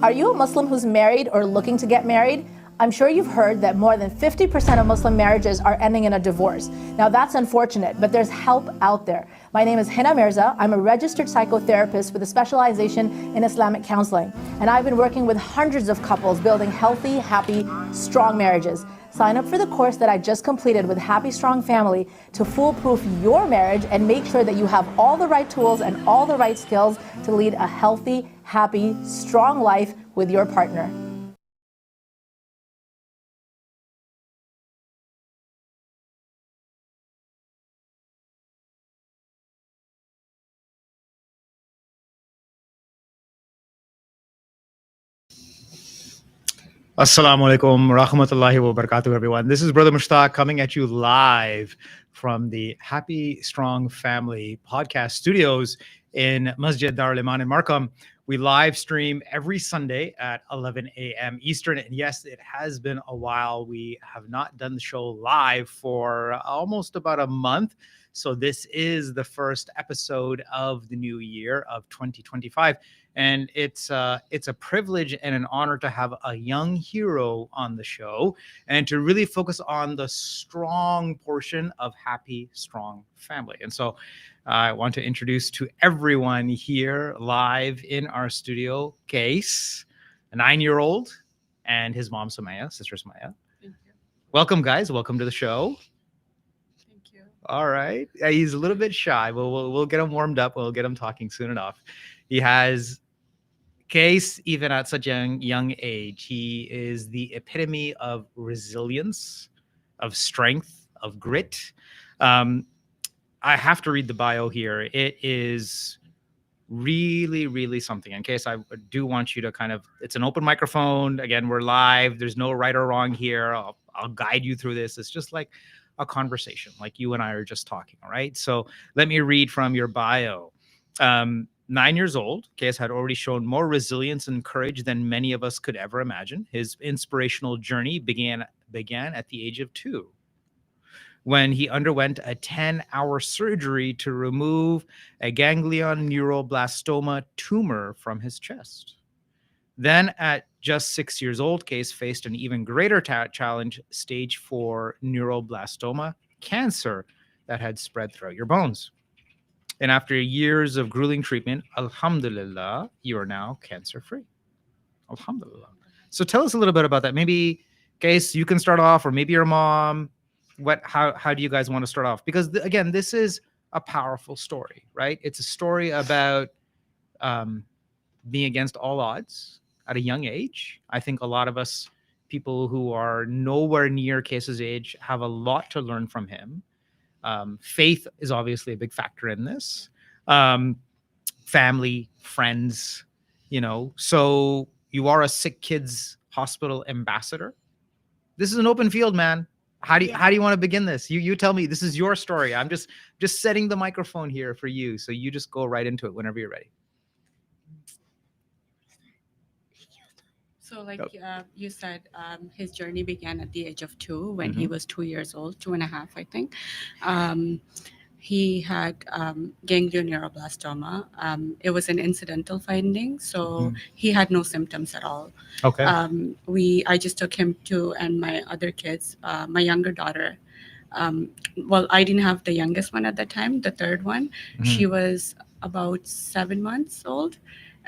Are you a Muslim who's married or looking to get married? I'm sure you've heard that more than 50% of Muslim marriages are ending in a divorce. Now that's unfortunate, but there's help out there. My name is Hina Mirza. I'm a registered psychotherapist with a specialization in Islamic counseling. And I've been working with hundreds of couples building healthy, happy, strong marriages. Sign up for the course that I just completed with Happy Strong Family to foolproof your marriage and make sure that you have all the right tools and all the right skills to lead a healthy, happy, strong life with your partner. Assalamu alaikum rahmatullahi wa barakatuh, everyone. This is Brother Mushtaq coming at you live from the Happy Strong Family podcast studios in Masjid Darul Iman in Markham. We live stream every Sunday at 11 a.m. Eastern. And yes, it has been a while. We have not done the show live for almost about a month. So this is the first episode of the new year of 2025. And it's a privilege and an honor to have a young hero on the show and to really focus on the strong portion of Happy Strong Family. And so I want to introduce to everyone here live in our studio, Qais, a 9-year-old, and his mom, Sumaya, sister Sumaya. Thank you. Welcome, guys. Welcome to the show. Thank you. All right. He's a little bit shy, but we'll get him warmed up. We'll get him talking soon enough. He has Qais, even at such a young age, he is the epitome of resilience, of strength, of grit. I have to read the bio here. It is really, really something. In case I do want you to it's an open microphone. Again, we're live. There's no right or wrong here. I'll guide you through this. It's just like a conversation, like you and I are just talking. All right. So let me read from your bio. 9 years old, Qais had already shown more resilience and courage than many of us could ever imagine. His inspirational journey began at the age of 2, when he underwent a 10-hour surgery to remove a ganglion neuroblastoma tumor from his chest. Then at just 6 years old, Qais faced an even greater challenge, stage 4 neuroblastoma cancer that had spread throughout your bones. And after years of grueling treatment, Alhumdulillah, you are now cancer-free. Alhumdulillah. So tell us a little bit about that. Maybe, Qais, you can start off, or maybe your mom. How do you guys want to start off? Because again, this is a powerful story, right? It's a story about being against all odds at a young age. I think a lot of us, people who are nowhere near Qais's age, have a lot to learn from him. Faith is obviously a big factor in this. Family, friends, So you are a SickKids Hospital ambassador. This is an open field, man. How do you want to begin this? You tell me. This is your story. I'm just setting the microphone here for you, so you just go right into it whenever you're ready. So like you said, his journey began at the age of 2 when he was 2 years old, 2.5, I think. He had ganglion neuroblastoma. It was an incidental finding, so he had no symptoms at all. Okay. I just took him to, and my other kids, my younger daughter. Well, I didn't have the youngest one at that time, the third one. She was about 7 months old.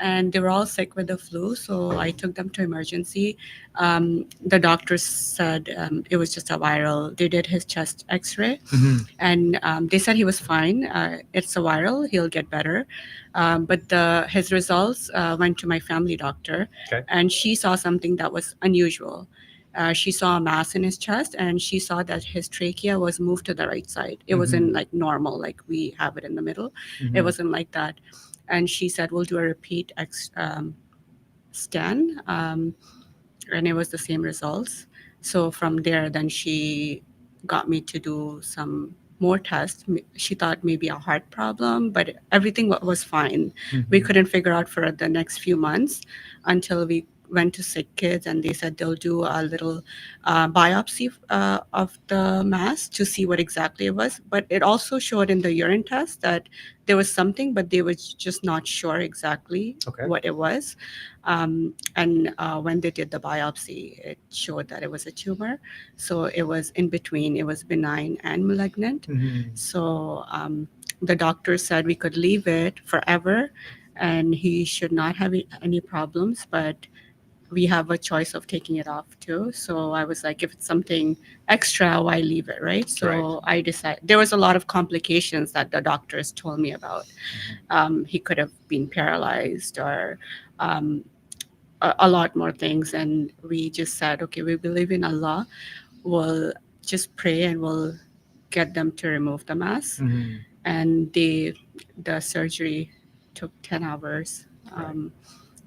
And they were all sick with the flu, so I took them to emergency. The doctors said it was just a viral. They did his chest X-ray, and they said he was fine. It's a viral; he'll get better. But his results went to my family doctor, and she saw something that was unusual. She saw a mass in his chest, and she saw that his trachea was moved to the right side. It wasn't like normal, like we have it in the middle. It wasn't like that. And she said, we'll do a repeat scan. And it was the same results. So from there, then she got me to do some more tests. She thought maybe a heart problem, but everything was fine. We couldn't figure out for the next few months until we went to SickKids and they said they'll do a little biopsy of the mass to see what exactly it was. But it also showed in the urine test that there was something, but they were just not sure exactly Okay. what it was. And when they did the biopsy, it showed that it was a tumor. So it was in between, it was benign and malignant. Mhm. So the doctor said we could leave it forever and he should not have any problems, but we have a choice of taking it off too. So I was like, if it's something extra, why leave it, right? So I decided there was a lot of complications that the doctors told me about. He could have been paralyzed or um, a lot more things. And we just said, okay, we believe in Allah. We'll just pray and we'll get them to remove the mass. Mhm. And the surgery took 10 hours.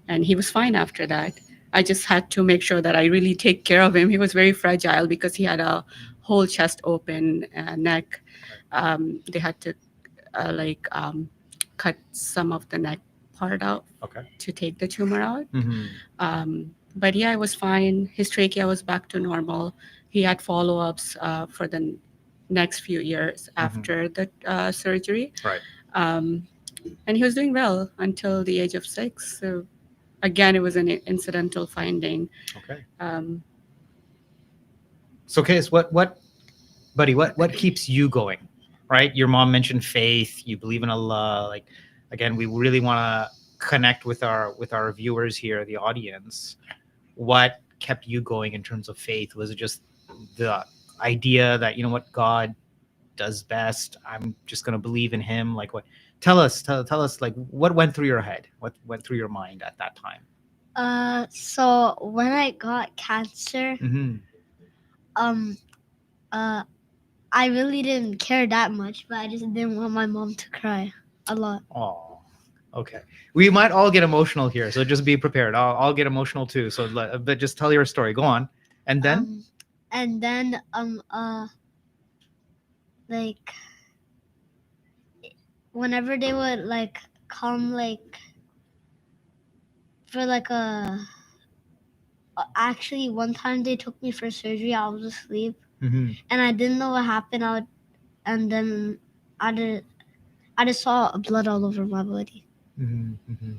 And he was fine after that. I just had to make sure that I really take care of him. He was very fragile because he had a whole chest open, neck. They had to cut some of the neck part out Okay. to take the tumor out. Mhm. But yeah, it was fine. His trachea was back to normal. He had follow-ups for the next few years after the surgery. Right. And he was doing well until the age of 6. So again, it was an incidental finding. Okay. Um, So, Qais, what keeps you going? Right? Your mom mentioned faith. You believe in Allah. Like, again, we really want to connect with our viewers here, the audience. What kept you going in terms of faith? Was it just the idea that, you know what, God does best? I'm just going to believe in Him. Like, what? Tell us, like, what went through your head? What went through your mind at that time? So when I got cancer, Mm-hmm. I really didn't care that much, but I just didn't want my mom to cry a lot. Oh, okay. We might all get emotional here, so just be prepared. I'll get emotional too. So, but just tell your story. Go on. And then, Like whenever they would like come like for like actually one time they took me for surgery. I was asleep Mhm. and I didn't know what happened. And then I just saw blood all over my body. Mhm, mhm.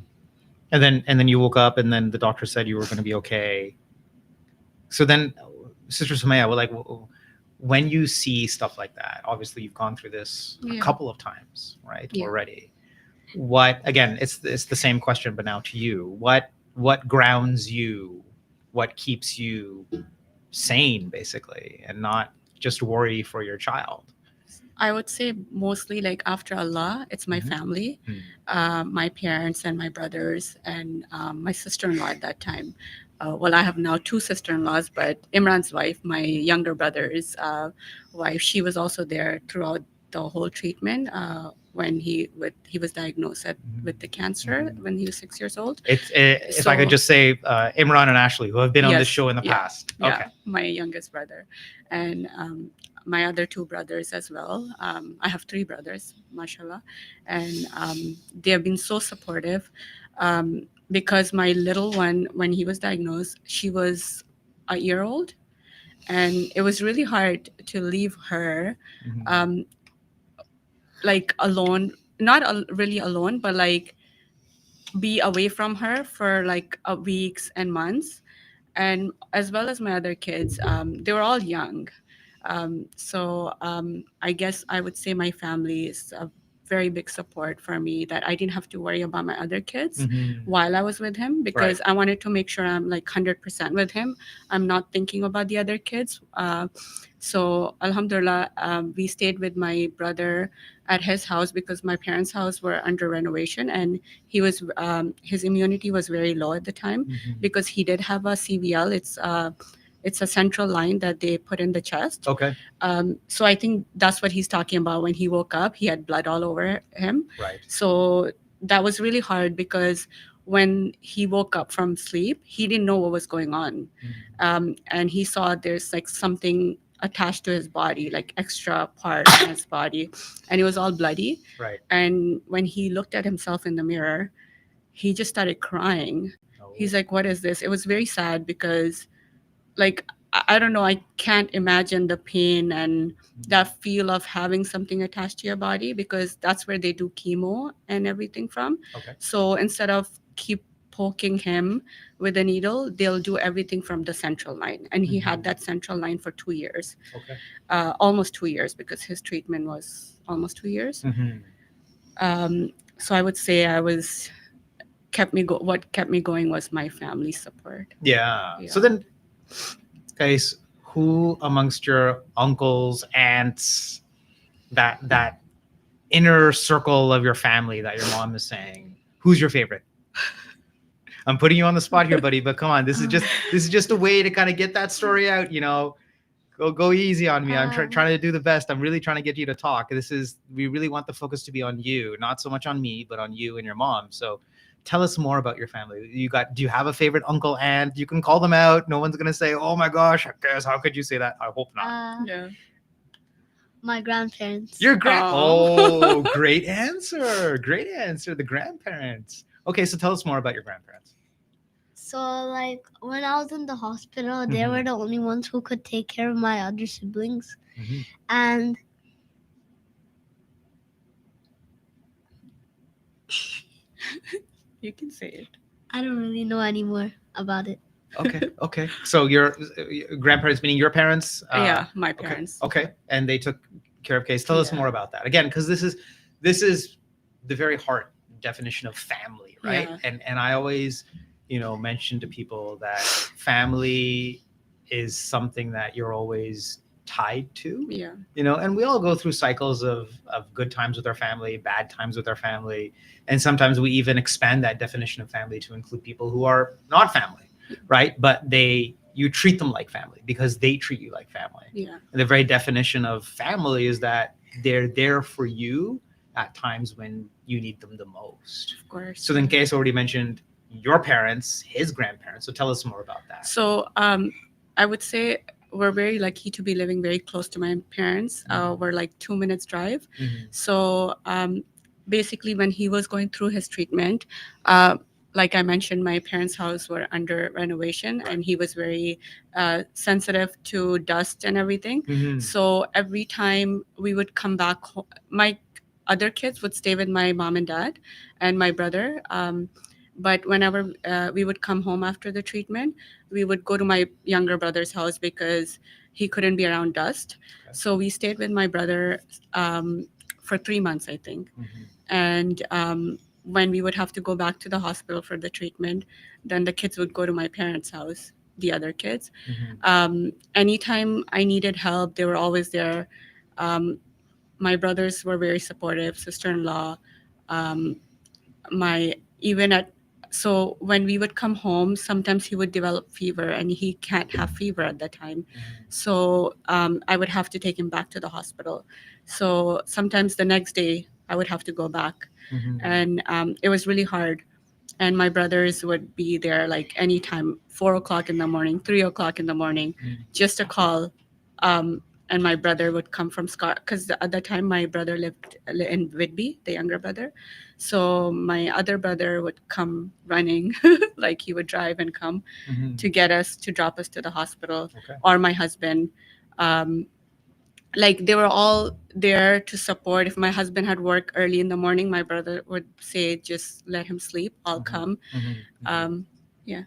And then you woke up, and then the doctor said you were going to be okay. So then, Sister Sumaya, well, like, when you see stuff like that, obviously you've gone through this a Yeah. couple of times, right? Yeah. Already. What, again, it's the same question, but now to you. What grounds you? What keeps you sane, basically, and not just worry for your child? I would say mostly like after Allah, it's my Mhm. family, my parents and my brothers and my sister-in-law at that time. Well, I have now 2 sister-in-laws, but Imran's wife, my younger brother's wife, she was also there throughout the whole treatment when he was diagnosed with the cancer when he was 6 years old. If I could just say, Imran and Ashley, who have been on this Yes, show in the yeah, past. Yeah, Okay. my youngest brother, and my other 2 brothers as well. I have 3 brothers, mashallah, and they have been so supportive. Because my little one, when he was diagnosed, she was a year old, and it was really hard to leave her, Mhm. like alone, not really alone, but like be away from her for like weeks and months. And as well as my other kids, they were all young. So I guess I would say my family is a very big support for me, that I didn't have to worry about my other kids Mhm. while I was with him, because I wanted to make sure I'm like 100% with him. I'm not thinking about the other kids. So Alhumdulillah, we stayed with my brother at his house because my parents' house were under renovation, and he was his immunity was very low at the time Mhm. because he did have a CVL. It's a central line that they put in the chest. Okay. So I think that's what he's talking about. When he woke up, he had blood all over him. Right. So that was really hard because when he woke up from sleep, he didn't know what was going on. And he saw there's like something attached to his body, like extra part in his body, and it was all bloody. Right. And when he looked at himself in the mirror, he just started crying. Oh. He's like, what is this? It was very sad because, like, I don't know, I can't imagine the pain and that feel of having something attached to your body, because that's where they do chemo and everything from. Okay. So instead of keep poking him with a needle, they'll do everything from the central line. And he had that central line for 2 years, Okay. almost 2 years, because his treatment was almost 2 years. So I would say what kept me going was my family support. Yeah. Yeah. So then, guys, who amongst your uncles, aunts, that inner circle of your family that your mom is saying, who's your favorite? I'm putting you on the spot here, buddy, but come on, this is just a way to kind of get that story out. You know, go easy on me. I'm trying to do the best. I'm really trying to get you to talk. We really want the focus to be on you, not so much on me, but on you and your mom. So tell us more about your family. Do you have a favorite uncle, aunt? You can call them out. No one's gonna say, oh my gosh, guys, how could you say that? I hope not. Yeah. My grandparents. Your Aw. great answer. Great answer. The grandparents. Okay, so tell us more about your grandparents. So, like, when I was in the hospital, they were the only ones who could take care of my other siblings. And You can say it. I don't really know anymore about it. Okay. So your grandparents, meaning your parents? Yeah, my Okay. parents. Okay. And they took care of Qais. Tell us Yeah. more about that. Again, because this is the very heart definition of family, right? Yeah. And I always, mention to people that family is something that you're always tied to. Yeah. And we all go through cycles of good times with our family, bad times with our family. And sometimes we even expand that definition of family to include people who are not family, right? But you treat them like family because they treat you like family. Yeah. And the very definition of family is that they're there for you at times when you need them the most. Of course. So then Qais already mentioned your parents, his grandparents. So tell us more about that. So I would say we're very lucky to be living very close to my parents. We're like 2 minutes drive. So basically when he was going through his treatment, like I mentioned, my parents' house were under renovation, and he was very sensitive to dust and everything. So every time we would come back home, my other kids would stay with my mom and dad and my brother. But whenever we would come home after the treatment, we would go to my younger brother's house because he couldn't be around dust. Okay. So we stayed with my brother for 3 months, I think. And when we would have to go back to the hospital for the treatment, then the kids would go to my parents' house, the other kids. Anytime I needed help, they were always there. My brothers were very supportive, sister-in-law. So when we would come home, sometimes he would develop fever, and he can't have fever at that time. So I would have to take him back to the hospital. So sometimes the next day I would have to go back. And it was really hard. And my brothers would be there like anytime, 4 o'clock in the morning, 3 o'clock in the morning, just a call. And my brother would come from Scott, because at that time my brother lived in Whitby, the younger brother. So my other brother would come running, like he would drive and come to get us, to drop us to the hospital. Okay. Or my husband. Like they were all there to support. If my husband had work early in the morning, my brother would say, just let him sleep, I'll come. Yeah.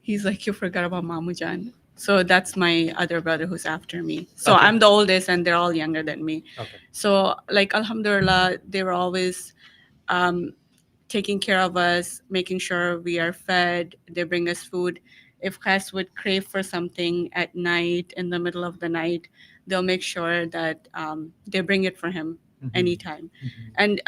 He's like, you forgot about Mamujan. So that's my other brother who's after me. So Okay. I'm the oldest, and they're all younger than me. Okay. So like, Alhumdulillah, they were always taking care of us, making sure we are fed. They bring us food. If Qais would crave for something at night, in the middle of the night, they'll make sure that they bring it for him anytime. And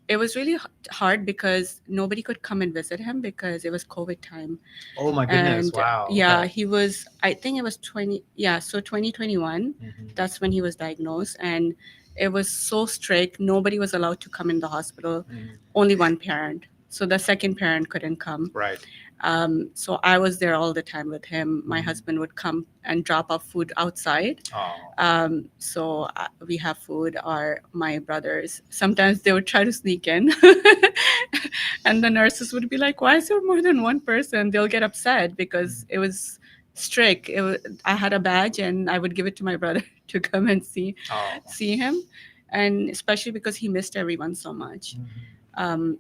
it was really hard because nobody could come and visit him because it was COVID time. Oh my goodness! And Wow. yeah, Okay. he was, I think it was 2021, that's when he was diagnosed. And it was so strict. Nobody was allowed to come in the hospital, only one parent. So the second parent couldn't come. Right. So I was there all the time with him. My Mhm. husband would come and drop off food outside. Oh. So we have food, or my brothers, sometimes they would try to sneak in. And the nurses would be like, why is there more than one person? They'll get upset because it was strict. I had a badge and I would give it to my brother to come and see Oh. him. And especially because he missed everyone so much. Mhm.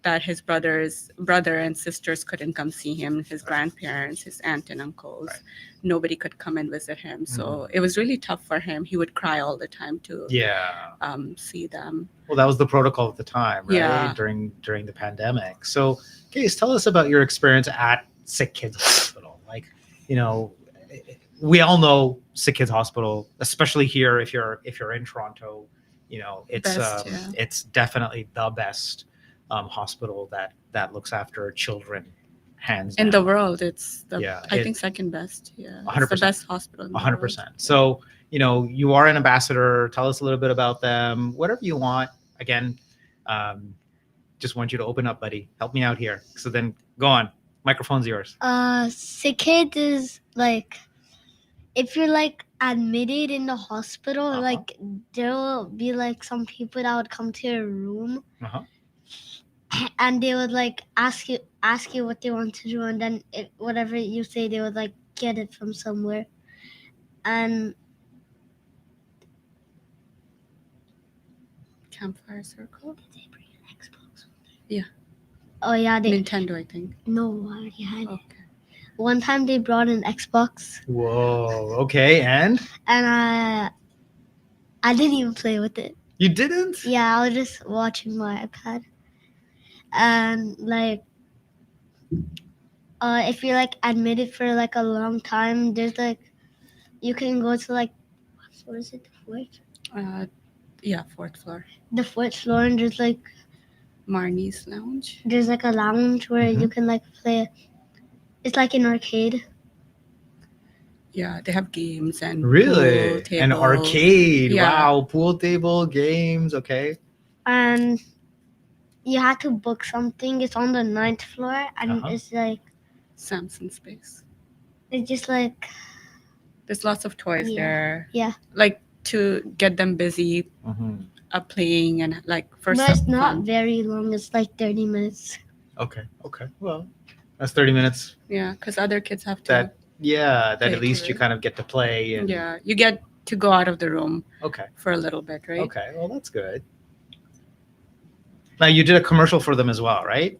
That his brother and sisters couldn't come see him, his grandparents, his aunt and uncles. Right. Nobody could come and visit him. So Mhm. it was really tough for him. He would cry all the time to Yeah. see them. Well, that was the protocol at the time, right? Yeah. During the pandemic. So, Case, tell us about your experience at SickKids Hospital. Like, we all know SickKids Hospital, especially here if you're in Toronto. It's Best, yeah. it's definitely the best hospital that looks after children, hands down. In the world, it's Yeah, I think second best. Yeah, 100%. It's the best hospital in the 100%. world. So, you are an ambassador. Tell us a little bit about them, whatever you want. Again, just want you to open up, buddy. Help me out here. So then go on. Microphone's yours. SickKids is like, if you're like admitted in the hospital, Uh-huh. like there will be like some people that would come to your room Uh-huh. and they would like ask you what they want to do, and then whatever you say, they would like get it from somewhere. And Campfire Circle, did they bring an Xbox? Yeah. Oh yeah, they Nintendo, I think. no, I already had it. Okay. One time they brought an Xbox, Whoa. Okay. And and I didn't even play with it. you didn't? Yeah, I was just watching my iPad. And like, if you're like admitted for like a long time, there's like, you can go to like, what is it, the fourth? Yeah, fourth floor. The fourth floor, and there's like Marnie's Lounge. a lounge where you can like play. It's like an arcade. Yeah, they have games and Really? pool An tables. arcade. Yeah. Wow. Pool table, games. Okay. And you have to book something. It's on the 9th floor, and Uh-huh. it's like, Samson Space. it's just like, There's lots of toys Yeah. there. Yeah. Like to get them busy playing and like for but some it's not fun. very long. It's like 30 minutes. Okay. Well, that's 30 minutes. Yeah, because other kids have to. That Play at least too, you right? kind of get to play. And, Yeah, you get to go out of the room Okay. for a little bit, right? Okay. Well, that's good. Now you did a commercial for them as well, right?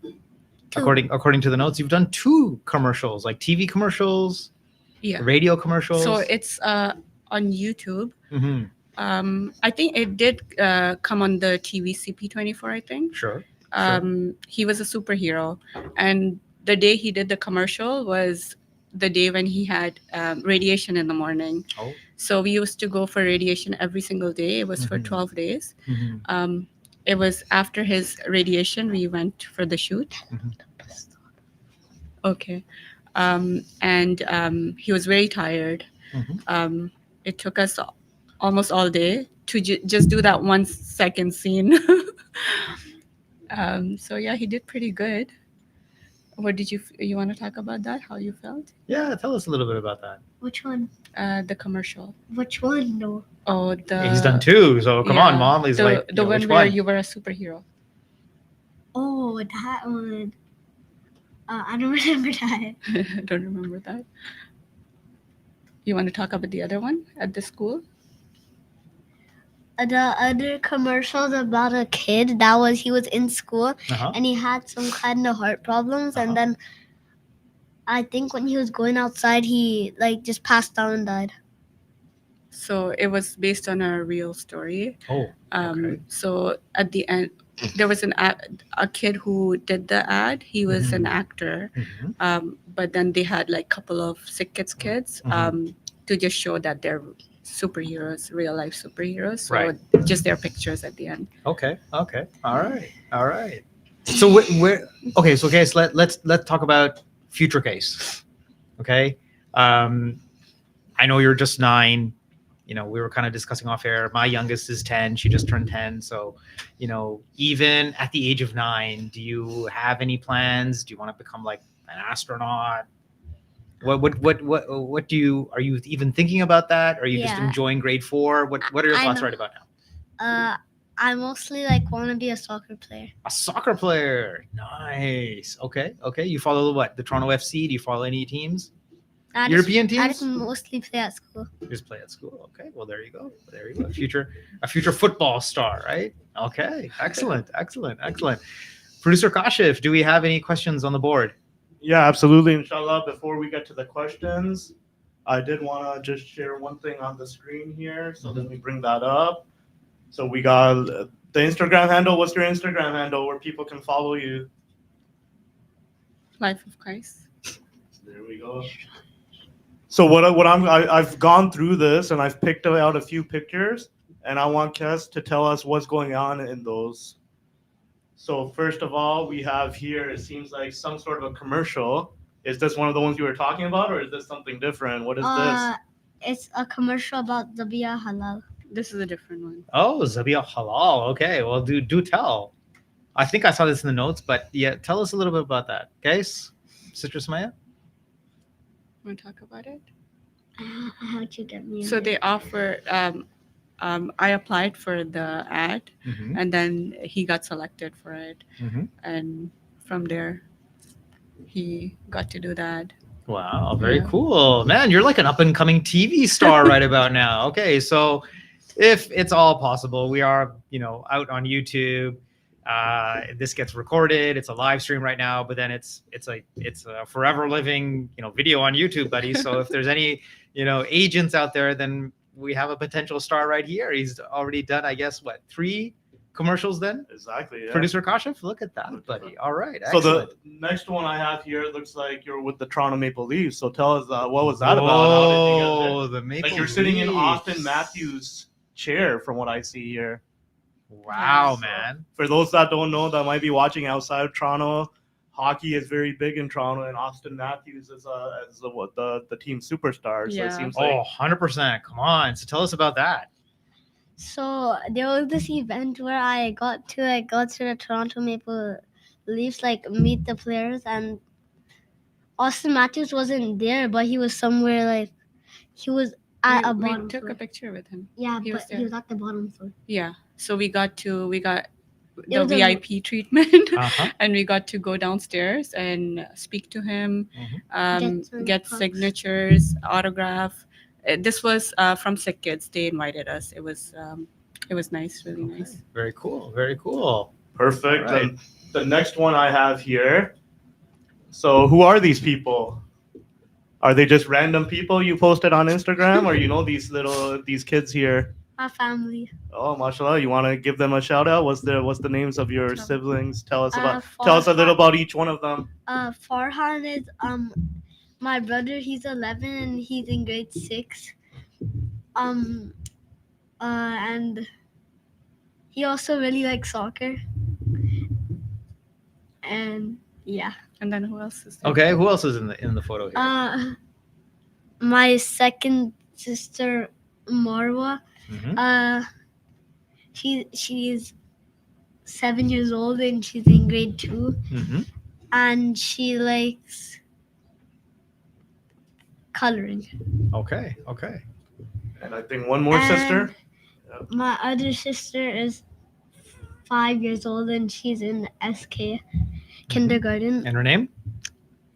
Two. According to the notes, you've done 2 commercials, like TV commercials, Yeah. radio commercials. So it's on YouTube. Mhm. I think it did come on the TV CP24, I think. Sure. He was a superhero, and the day he did the commercial was the day when he had radiation in the morning. Oh. So we used to go for radiation every single day. It was for Mhm. 12 days. Mhm. It was after his radiation we went for the shoot. Mhm. Okay. And he was very tired. Mhm. It took us almost all day to just do that 1 second scene. So yeah, he did pretty good. What did you want to talk about that? How you felt? Yeah, tell us a little bit about that. Which one? The commercial. Which one? No. Oh, He's done 2, so come on, yeah, Mom. He's like, the one which where one? you were a superhero. Oh, that one. I don't remember that. Don't remember that. You want to talk about the other one at the school? The other commercials about a kid he was in school Uh-huh. and he had some kind of heart problems, Uh-huh. and then I think when he was going outside, he like just passed down and died. So it was based on a real story. Oh. Okay. So at the end, there was a kid who did the ad. He was an actor, Mhm. but then they had like a couple of SickKids kids to just show that they're superheroes, real life superheroes. So Right. just their pictures at the end. Okay. All right. So where? Okay. So Case, let's talk about future Case. Okay. I know you're just 9. We were kind of discussing off air. My youngest is 10. She just turned 10. So, even at the age of 9, do you have any plans? Do you want to become like an astronaut? What are you even thinking about that? Are you just Yeah. enjoying grade 4? What are your I thoughts know. right about now? I mostly like want to be a soccer player. A soccer player. Nice. Okay. You follow what? The Toronto FC? Do you follow any teams? European I just teams? mostly play at school. You just play at school. Okay. Well, there you go. A future football star, right? Okay. Excellent. Producer Kashif, do we have any questions on the board? Yeah, absolutely. Inshallah. Before we get to the questions, I did want to just share one thing on the screen here. So let me bring that up. So we got the Instagram handle. What's your Instagram handle where people can follow you? Life of Qais. There we go. So I've gone through this and I've picked out a few pictures, and I want Kes to tell us what's going on in those. So first of all, we have here, it seems like some sort of a commercial. Is this one of the ones you were talking about, or is this something different? What is this? It's a commercial about the Bia Halal. This is a different one. Oh, Zabia Halal. Okay. Well, do tell. I think I saw this in the notes, but yeah, tell us a little bit about that. Guys, Sister Sumaya? Want to talk about it? How'd you get me? So they offer. I applied for the ad, and then he got selected for it, and from there, he got to do that. Wow, very cool. Man, you're like an up-and-coming TV star right about now. Okay, so if it's all possible, we are, out on YouTube. This gets recorded. It's a live stream right now, but then it's a forever living, video on YouTube, buddy. So if there's any, agents out there, then we have a potential star right here. He's already done, I guess, 3 commercials then? Exactly, yeah. Producer Kashif, look at that, buddy. All right, So excellent. the next one I have here looks like you're with the Toronto Maple Leafs. So tell us, what was that about? Oh, the Maple Like you're sitting in Leafs. Austin Matthews' chair from what I see here. Wow, So, man. for those that don't know, that might be watching outside of Toronto, hockey is very big in Toronto, and Austin Matthews is the team superstar. So Yeah. it seems like 100%. Come on. So tell us about that. So there was this event where I got to the Toronto Maple Leafs, meet the players, and Austin Matthews wasn't there, but he was somewhere he was at a bottom We took floor. a picture with him. Yeah, he was but there. he was at the bottom floor. Yeah. So we got the was a- VIP treatment, Uh-huh. and we got to go downstairs and speak to him, get Pucks. signatures, autograph. This was from SickKids. They invited us. It was nice, really nice. Very cool. Very cool. perfect. All right. And the next one I have here. So who are these people? Are they just random people you posted on Instagram, or these kids here? Our family. Oh, mashallah! You want to give them a shout out? What's the names of your siblings? Tell us a Farhan. little about each one of them. Farhan is my brother. He's 11 and he's in grade 6. And he also really likes soccer. And yeah. And then who else is there? Okay, who else is in the photo here? My second sister Marwa. Mhm. She's 7 years old and she's in grade 2, Mhm. and she likes coloring. Okay. And I think one more And sister. My other sister is 5 years old and she's in SK kindergarten. And her name?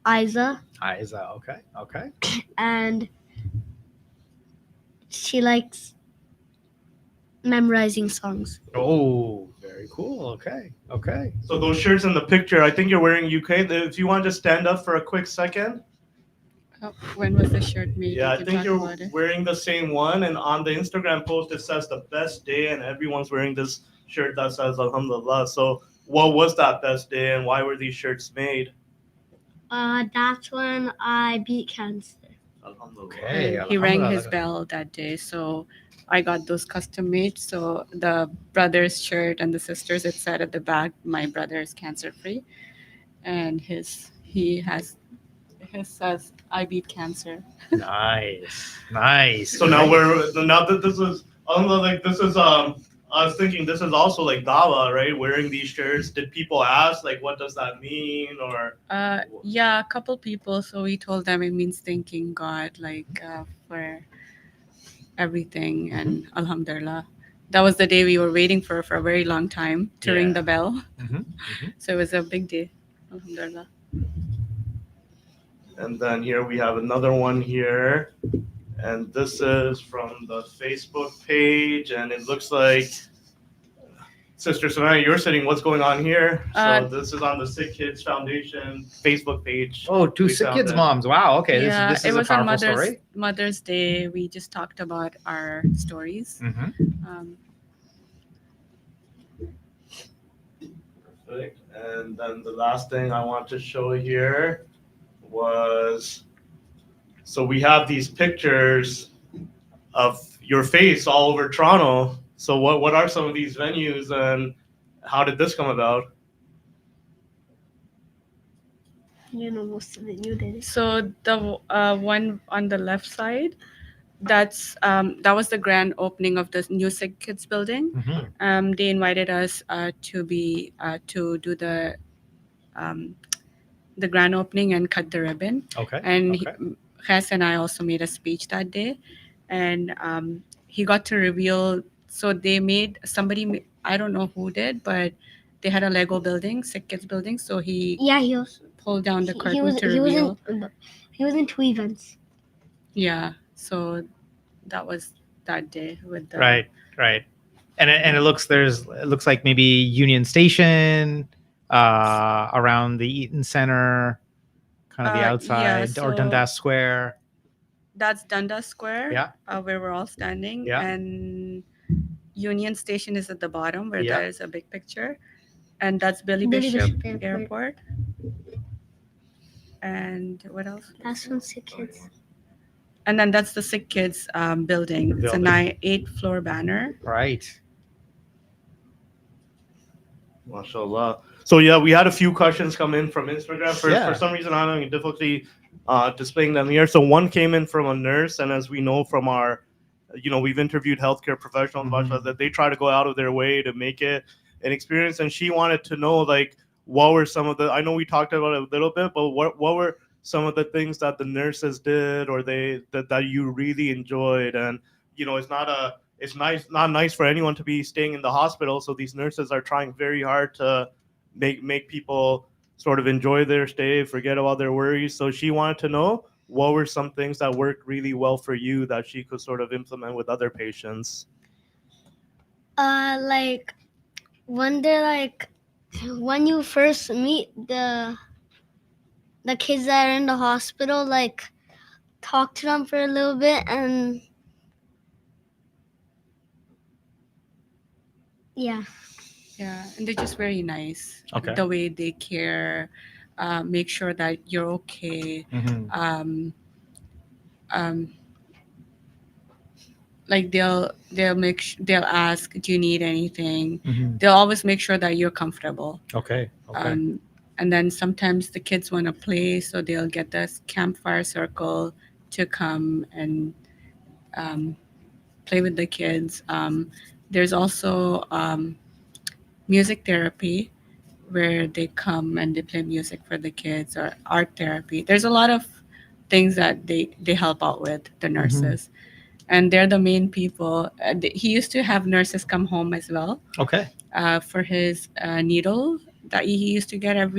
Isa, Isa. Okay. and she likes memorizing songs. Oh, very cool. Okay. So those shirts in the picture, I think you're wearing UK. If you want to just stand up for a quick second. Oh, when was the shirt made? Yeah, I Did you think talk you're about it? wearing the same one, and on the Instagram post it says the best day, and everyone's wearing this shirt that says Alhumdulillah. So what was that best day, and why were these shirts made? That's when I beat cancer. Alhamdulillah. Okay. He rang his Alhamdulillah. bell that day, so I got those custom made. So the brother's shirt and the sisters, it said at the back, "My brother is cancer free," and his says, "I beat cancer." Nice. So now that this is Alhamdulillah, this is I was thinking this is also like dawa, right? Wearing these shirts. Did people ask like, what does that mean? Or Yeah, a couple people. So we told them it means thanking God, like for everything, and Alhumdulillah. That was the day we were waiting for a very long time to ring Yeah. the bell. Mhm. So it was a big day. Alhamdulillah. and then here we have another one here, and this is from the Facebook page, and it looks like Sister Samaya, you're sitting. What's going on here? So this is on the Sick Kids Foundation Facebook page. Oh, two We sick found kids it. moms. Wow. Okay. Yeah, This it is a was on powerful story. Mother's Day. We just talked about our stories. Mhm. Um, Perfect. And then the last thing I want to show here was, so we have these pictures of your face all over Toronto. So what are some of these venues, and how did this come about? You know most of it. You did it. so the one on the left side, that was the grand opening of the new Sick Kids building. Mhm. They invited us to do the grand opening and cut the ribbon. Okay. And Okay. Qais and I also made a speech that day, and he got to reveal. So they made I don't know who did, but they had a Lego building, Sick Kids building. So he Yeah, he was. pulled down the He curtain was. to He was reveal. in 2 events. Yeah, so that was that day with the Right. Right. And it looks like maybe Union Station, around the Eaton Center, kind of the Yeah, outside, or so Dundas Square. that's Dundas Square, Yeah. where we're all standing, Yeah. and Union Station is at the bottom where Yeah. there is a big picture, and that's Billy Billy Bishop Bishop Airport. And what else? That's from Sick Kids. And then that's the Sick Kids building. It's a 8-floor banner. Right. MashaAllah. So yeah, we had a few questions come in from Instagram. Yeah. For some reason, I'm having difficulty displaying them here. So one came in from a nurse, and as we know from our, we've interviewed healthcare professionals, mashallah, that they try to go out of their way to make it an experience. And she wanted to know, like, what were some of the, I know we talked about it a little bit, but what were some of the things that the nurses did, or that you really enjoyed? And it's not nice for anyone to be staying in the hospital. So these nurses are trying very hard to make people sort of enjoy their stay, forget about their worries. So she wanted to know, what were some things that worked really well for you that she could sort of implement with other patients? Like when they're like, when you first meet the kids that are in the hospital, like talk to them for a little bit, and yeah. Yeah, and they're just very nice. Okay. The way they care, make sure that you're okay. Mhm. Like they'll they'll ask, do you need anything? Mhm. They'll always make sure that you're comfortable. Okay. Okay. And then sometimes the kids want to play, so they'll get this campfire circle to come and play with the kids. There's also music therapy, where they come and they play music for the kids, or art therapy. There's a lot of things that they help out with, the nurses. And they're the main people. He used to have nurses come home as well Okay. for his needle that he used to get after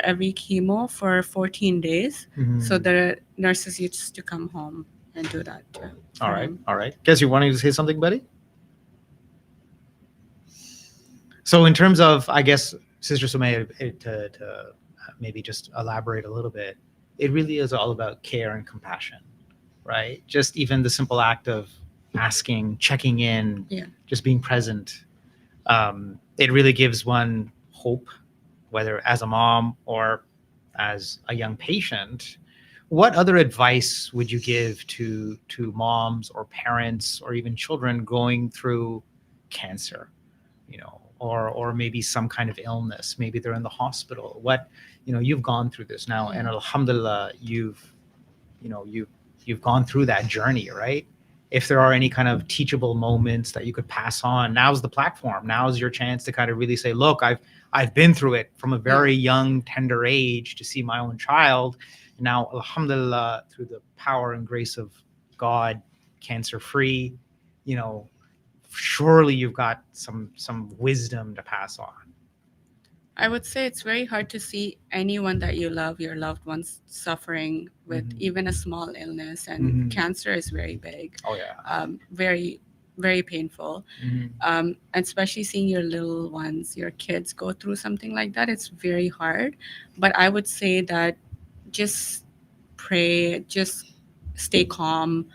every chemo for 14 days. So Mhm. the nurses used to come home and do that too. All right. All right. Guess you wanting to say something, buddy? So in terms of, I guess, Sister Sumaya, to maybe just elaborate a little bit, it really is all about care and compassion, right? Just even the simple act of asking, checking in, Yeah. just being present. It really gives one hope, whether as a mom or as a young patient. What other advice would you give to moms or parents or even children going through cancer, or maybe some kind of illness? Maybe they're in the hospital. You've gone through this now, and Alhamdulillah, you've gone through that journey, right? if there are any kind of teachable moments that you could pass on, now's the platform. Now's your chance to kind of really say, look, I've been through it from a very young, tender age to see my own child. And now, Alhumdulillah, through the power and grace of God, cancer-free, you know, surely you've got some wisdom to pass on. I would say it's very hard to see anyone that you love, your loved ones, suffering with even a small illness, and cancer is very big. Oh yeah. Very, very painful. And especially seeing your little ones, your kids go through something like that, it's very hard. But I would say that just pray, just stay calm.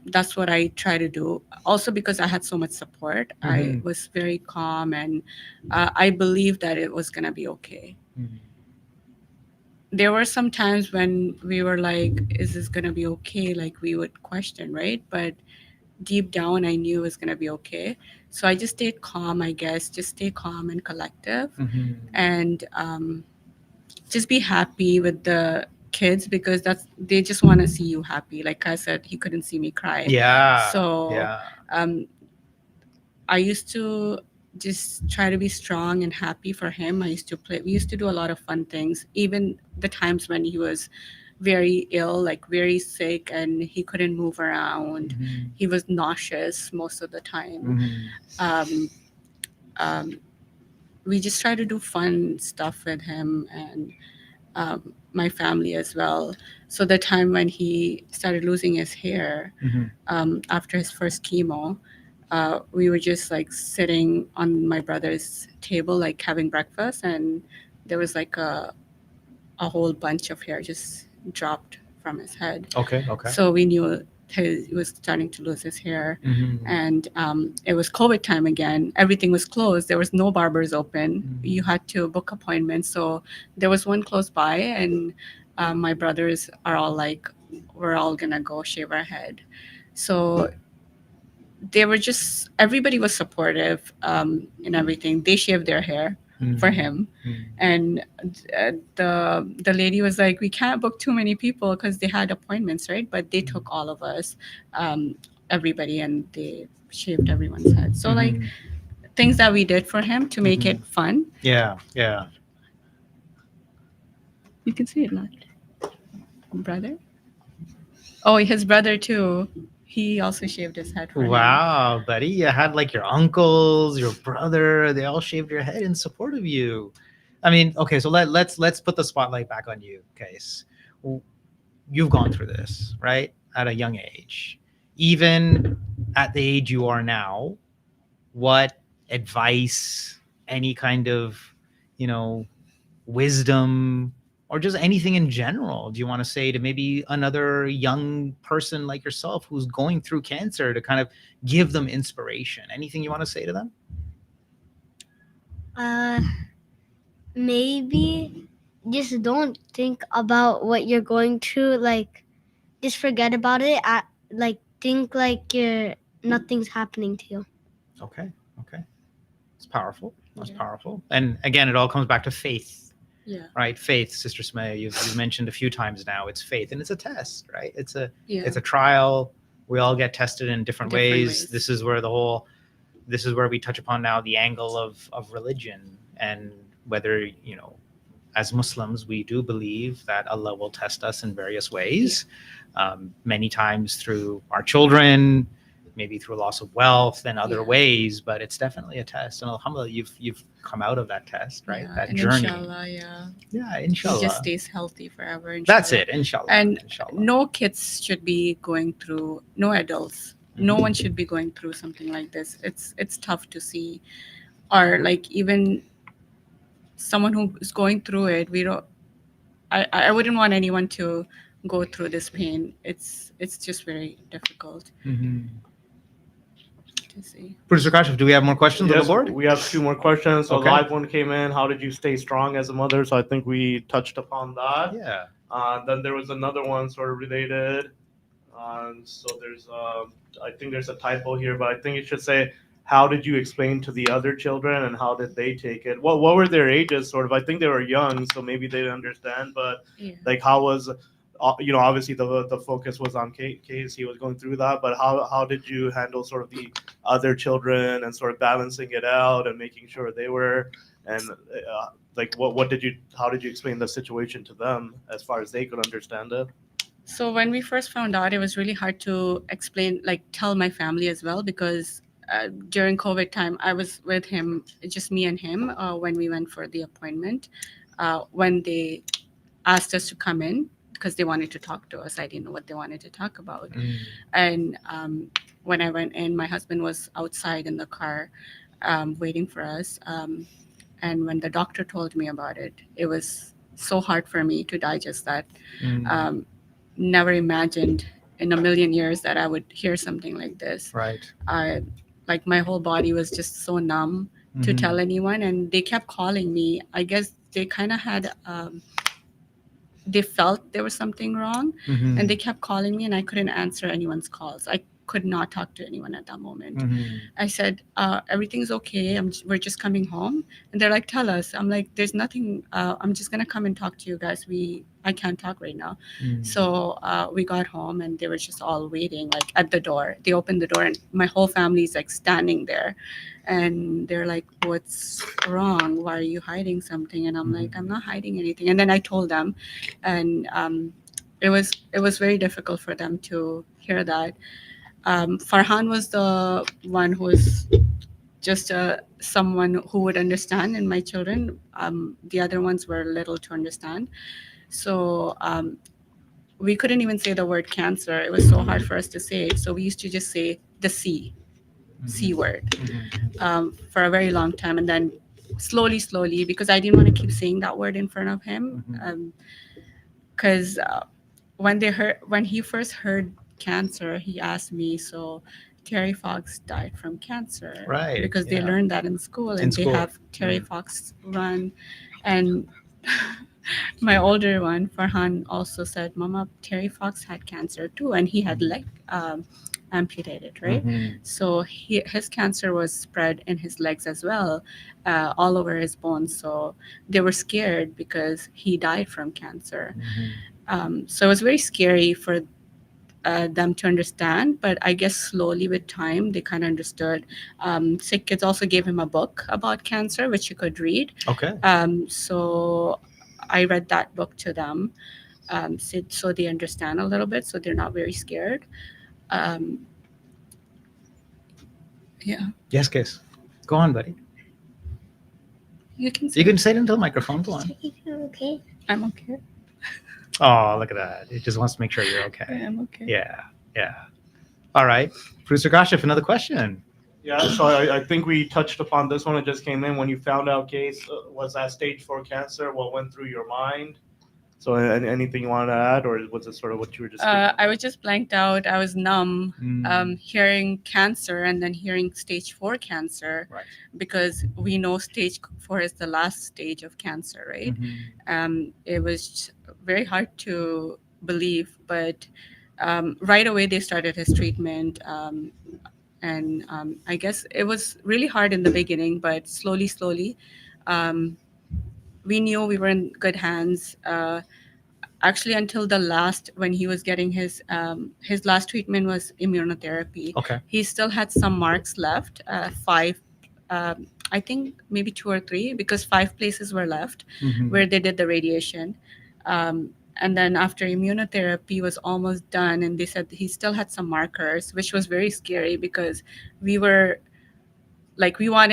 That's what I try to do. Also, because I had so much support, I was very calm, and I believed that it was going to be okay. There were some times when we were like, is this going to be okay? Like, we would question, right? But deep down, I knew it was going to be okay. So I just stayed calm, I guess, just stay calm and collective, and just be happy with the kids, because they just want to see you happy. Like I said, he couldn't see me cry. Yeah. So yeah. I used to just try to be strong and happy for him. We used to do a lot of fun things, even the times when he was very ill, like very sick, and he couldn't move around. He was nauseous most of the time. We just try to do fun stuff with him, and my family as well. So the time when he started losing his hair after his first chemo, we were just like sitting on my brother's table, like having breakfast, and there was like a whole bunch of hair just dropped from his head. Okay. So we knew he was starting to lose his hair. And it was COVID time again. Everything was closed. There was no barbers open. You had to book appointments. So there was one close by, and my brothers are all like, we're all gonna go shave our head. So they were just, everybody was supportive in everything. They shaved their hair for him. And the lady was like, we can't book too many people because they had appointments, right? But they took all of us, everybody, and they shaved everyone's head. So like things that we did for him to make it fun. Yeah. You can see it, not brother. Oh, his brother too. He also shaved his head for him. Wow, buddy. You had like your uncles, your brother, they all shaved your head in support of you. I mean, okay, so let's put the spotlight back on you, Qais. You've gone through this, right? At a young age. Even at the age you are now, what advice, any kind of, wisdom, or just anything in general do you want to say to maybe another young person like yourself who's going through cancer, to kind of give them inspiration? Anything you want to say to them? Maybe just don't think about what you're going through. Like, just forget about it. Think like nothing's happening to you. Okay. It's powerful. That's powerful. And again, it all comes back to faith. Yeah. Right. Faith, Sister Sumaya, you've mentioned a few times now. It's faith, and it's a test, right? It's a trial. We all get tested in different ways. This is where we touch upon now the angle of religion, and whether, as Muslims, we do believe that Allah will test us in various ways, many times through our children, maybe through loss of wealth and other ways, but it's definitely a test. And Alhamdulillah, you've come out of that test, right? That journey. Inshallah, inshallah. He just stays healthy forever. Inshallah. That's it, inshallah. And inshallah. No kids should be going through, no adults, no one should be going through something like this. It's tough to see, or like even someone who is going through it. I wouldn't want anyone to go through this pain. It's just very difficult. Producer Kashif, do we have more questions on the board? We have 2 more questions. So Okay. a live one came in. How did you stay strong as a mother? So I think we touched upon that. Yeah. Then there was another one sort of related. So there's, I think there's a typo here, but I think it should say, how did you explain to the other children, and how did they take it? What were their ages, sort of? I think they were young, so maybe they didn't understand. But like, how was obviously the focus was on Case. He was going through that, but how did you handle sort of the other children and sort of balancing it out and making sure they were, and like how did you explain the situation to them as far as they could understand it? So when we first found out, it was really hard to explain, like tell my family as well, because during COVID time, I was with him, just me and him, when we went for the appointment. When they asked us to come in because they wanted to talk to us, I didn't know what they wanted to talk about. And when I went in, my husband was outside in the car waiting for us. And when the doctor told me about it, it was so hard for me to digest that. Um, Never imagined in a million years that I would hear something like this. Right. I like my whole body was just so numb to tell anyone, and they kept calling me. I guess they kind of had they felt there was something wrong, and they kept calling me, and I couldn't answer anyone's calls. I could not talk to anyone at that moment. I said, everything's okay. We're just coming home. And they're like, tell us. I'm like, there's nothing. I'm just going to come and talk to you guys. I can't talk right now. So we got home, and they were just all waiting, like at the door. They opened the door, and my whole family's like standing there. And they're like, what's wrong? Why are you hiding something? And I'm like, I'm not hiding anything. And then I told them, and it was very difficult for them to hear that. Farhan was the one who was just someone who would understand, and my children, the other ones were little to understand. So we couldn't even say the word cancer. It was so hard for us to say it. So we used to just say the C word for a very long time. And then slowly, because I didn't want to keep saying that word in front of him, because when he first heard cancer, he asked me, so Terry Fox died from cancer, Right, because they yeah. learned that in school, and they school. have Terry Fox run. And my older one, Farhan, also said, Mama, Terry Fox had cancer too, and he had leg amputated, right? So his cancer was spread in his legs as well, all over his bones. So they were scared because he died from cancer. So it was very scary for them to understand, but I guess slowly with time they kind of understood. SickKids also gave him a book about cancer, which you could read. Okay. So I read that book to them, so they understand a little bit, so they're not very scared. Yeah, Yes, Case. Go on, buddy. you can say You can say it into the microphone. Go on. Okay. I'm okay. Oh, look at that. It just wants to make sure you're okay. I'm okay. Yeah. All right. Producer Kashif, another question. Yeah, so I think we touched upon this one. It just came in when you found out Case was at stage 4 cancer. What went through your mind? So anything you wanted to add, or was it sort of what you were just? I was just blanked out. I was numb, hearing cancer and then hearing stage 4 cancer, Right. because we know stage 4 is the last stage of cancer, right? It was very hard to believe, but right away they started his treatment. And I guess it was really hard in the beginning, but slowly, we knew we were in good hands. Actually, until the last, when he was getting his last treatment was immunotherapy. Okay. He still had some marks left, 5, I think maybe 2 or 3, because 5 places were left where they did the radiation. And then after immunotherapy was almost done, and they said he still had some markers, which was very scary, because we wanted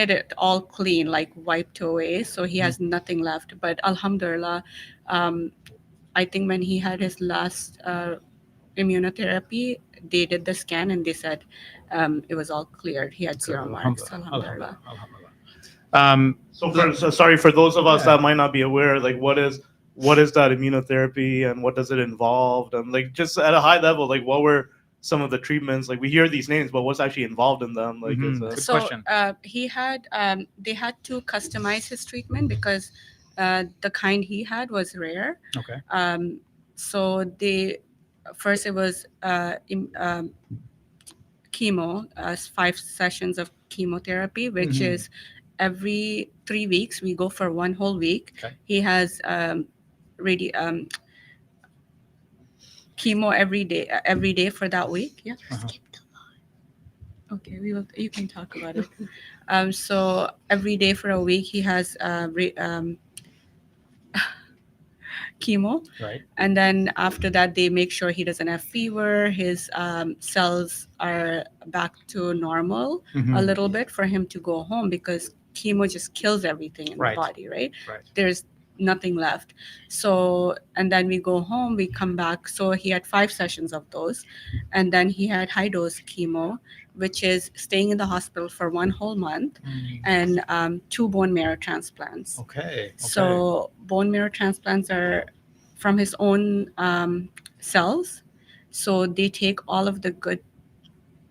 it all clean, like wiped away. So he has nothing left. But Alhumdulillah, I think when he had his last immunotherapy, they did the scan and they said it was all cleared. He had 0 marks. Alhamdulillah. So sorry for those of us that might not be aware, like what is that immunotherapy and what does it involve? And like just at a high level, like what were some of the treatments? Like we hear these names, but what's actually involved in them? Like Good So question. he had they had to customize his treatment, because the kind he had was rare. Okay. So first it was chemo, 5 sessions of chemotherapy, which is every 3 weeks. We go for 1 whole week. Okay. He has chemo every day for that week. Yeah. Uh-huh. Okay, you can talk about it. So every day for a week he has chemo, Right. and then after that they make sure he doesn't have fever, his cells are back to normal a Mhm. little bit for him to go home, because chemo just kills everything in Right. the body, right? Right. There's nothing left. So, and then we go home, we come back. So he had 5 sessions of those, and then he had high dose chemo, which is staying in the hospital for 1 whole month, and 2 bone marrow transplants. Okay. So bone marrow transplants are from his own cells. So they take all of the good